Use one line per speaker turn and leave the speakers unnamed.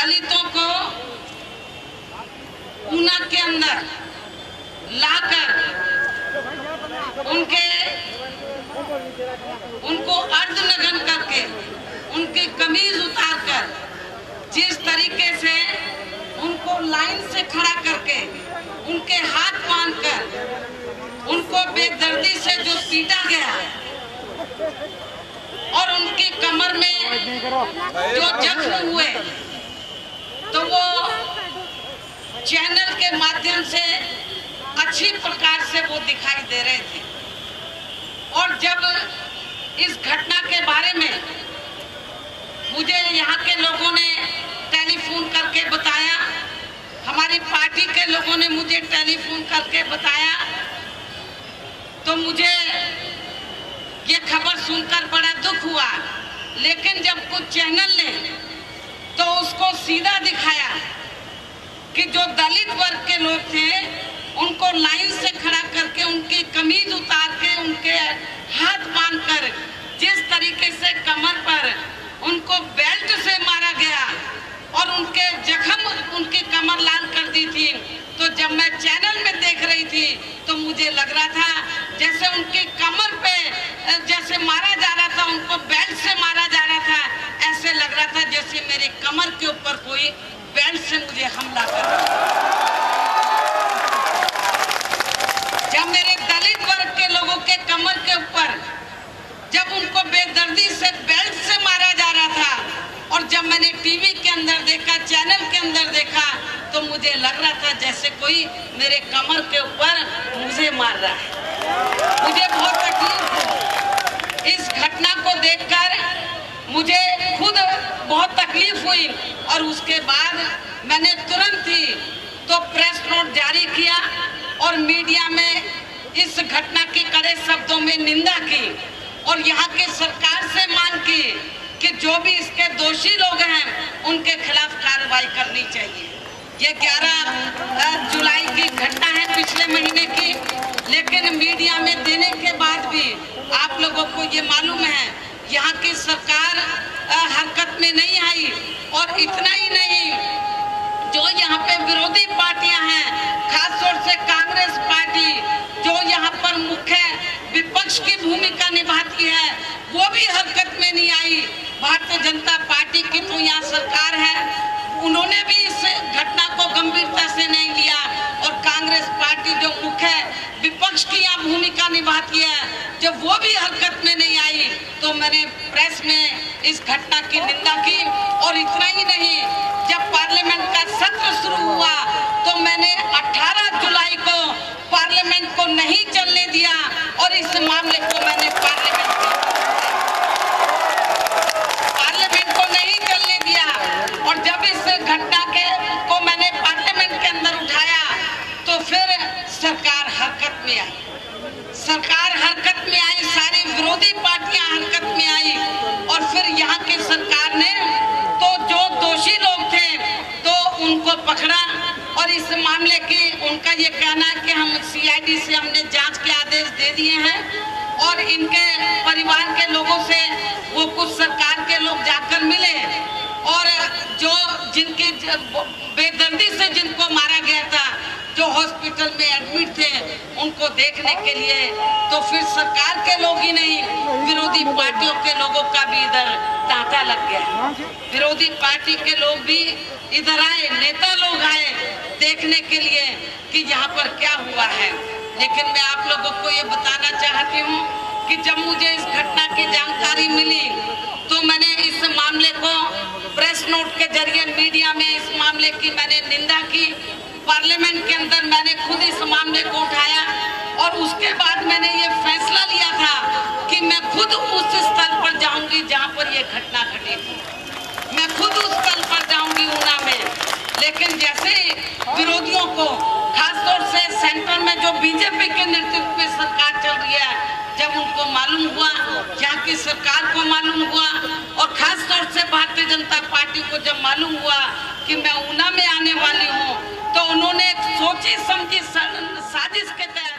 दलितों को ऊना के अंदर लाकर उनको अर्धनग्न करके उनकी कमीज उतारकर जिस तरीके से उनको लाइन से खड़ा करके उनके हाथ बांधकर उनको बेदर्दी से जो पीटा गया और उनकी कमर में जो जख्म हुए, तो वो चैनल के माध्यम से अच्छी प्रकार से वो दिखाई दे रहे थे। और जब इस घटना के बारे में मुझे यहाँ के लोगों ने टेलीफोन करके बताया, हमारी पार्टी के लोगों ने मुझे टेलीफोन करके बताया, तो मुझे ये खबर सुनकर बड़ा दुख हुआ। लेकिन जब कुछ चैनल ने तो उसको सीधा दिखाया कि जो दलित वर्ग के लोग थे उनको लाइन से खड़ा करके उनकी कमीज उतार के उनके हाथ बांधकर जिस तरीके से कमर पर उनको बेल्ट से मारा गया और उनके जख्म उनकी कमर लाल कर दी थी, तो जब मैं चैनल में देख रही थी तो मुझे लग रहा था जैसे उनकी कमर पे जैसे मारा जा रहा था, उनको बेल्ट से मारा जा रहा था, ऐसे लग रहा था जैसे मेरी कमर के ऊपर कोई बेल्ट से मुझे हमला कर रहा था। जब मेरे दलित वर्ग के लोगों के कमर के ऊपर जब उनको बेदर्दी से बेल्ट से मारा जा रहा था और जब मैंने टीवी के अंदर देखा, चैनल के अंदर देखा, तो मुझे लग रहा था जैसे कोई मेरे कमर के ऊपर मुझे मार रहा है। मुझे बहुत तकलीफ हुई इस घटना को देखकर, मुझे खुद बहुत तकलीफ हुई। और उसके बाद मैंने तुरंत ही तो प्रेस नोट जारी किया और मीडिया में इस घटना की कड़े शब्दों में निंदा की और यहाँ की सरकार से मांग की कि जो भी इसके दोषी लोग हैं उनके खिलाफ कार्रवाई करनी चाहिए। ये 11 जुलाई की घटना है पिछले महीने की, लेकिन मीडिया में देने के बाद भी आप लोगों को ये मालूम है यहाँ की सरकार हरकत में नहीं आई। और इतना ही नहीं, जो यहाँ पे विरोधी पार्टियां हैं, खासतौर से कांग्रेस पार्टी जो यहाँ पर मुख्य विपक्ष की भूमिका निभाती है, वो भी हरकत में नहीं आई। भारतीय जनता पार्टी की तो यहाँ सरकार है, उन्होंने भी इस घटना को गंभीरता से नहीं लिया। और कांग्रेस पार्टी जो मुख्य विपक्ष की यहाँ भूमिका निभाती है, जब वो भी हरकत में नहीं आई, तो मैंने प्रेस में इस घटना की निंदा की। और इतना ही नहीं, जब पार्लियामेंट का सत्र शुरू हुआ तो मैंने 18 जुलाई को पार्लियामेंट को नहीं चलने दिया और इस मामले को मैंने पार्लियामेंट को नहीं चलने दिया। और जब इस घटना को मैंने पार्लियामेंट के अंदर उठाया तो फिर सरकार हरकत में आई। सरकार हरकत में आई, सारी विरोधी पार्टियां हरकत में आई और फिर यहाँ की सरकार ने तो जो दोषी लोग थे तो उनको पकड़ा। और इस मामले की उनका ये कहना है कि हम सीआईडी से हमने जांच के आदेश दे दिए हैं और इनके परिवार के लोगों से वो कुछ सरकार के लोग जाकर मिले और जो जिनकी बेदर्दी से जिनको मारा गया था, जो हॉस्पिटल में एडमिट थे, उनको देखने के लिए तो फिर सरकार के लोग ही नहीं, विरोधी पार्टियों के लोगों का भी इधर तांता लग गया। विरोधी पार्टी के लोग भी इधर आए, नेता लोग आए देखने के लिए कि यहाँ पर क्या हुआ है। लेकिन मैं आप लोगों को ये बताना चाहती हूँ कि जब मुझे इस घटना की जानकारी मिली तो मैंने इस मामले को प्रेस नोट के जरिए मीडिया में इस मामले की मैंने निंदा की। पार्लियामेंट के अंदर मैंने खुद इस मामले को उठाया और उसके बाद मैंने ये फैसला लिया था कि मैं खुद उस स्थल पर जाऊंगी जहां पर ये घटना घटी थी। मैं खुद उस स्थल पर जाऊंगी ऊना में। लेकिन जैसे विरोधियों को, खासतौर से सेंटर में जो बीजेपी के नेतृत्व में सरकार चल रही है, जब उनको मालूम हुआ, यहाँ की सरकार को मालूम हुआ और खासतौर से भारतीय जनता पार्टी को जब मालूम हुआ कि मैं ऊना में आने वाली हूँ, तो उन्होंने एक सोची समझी साजिश के तहत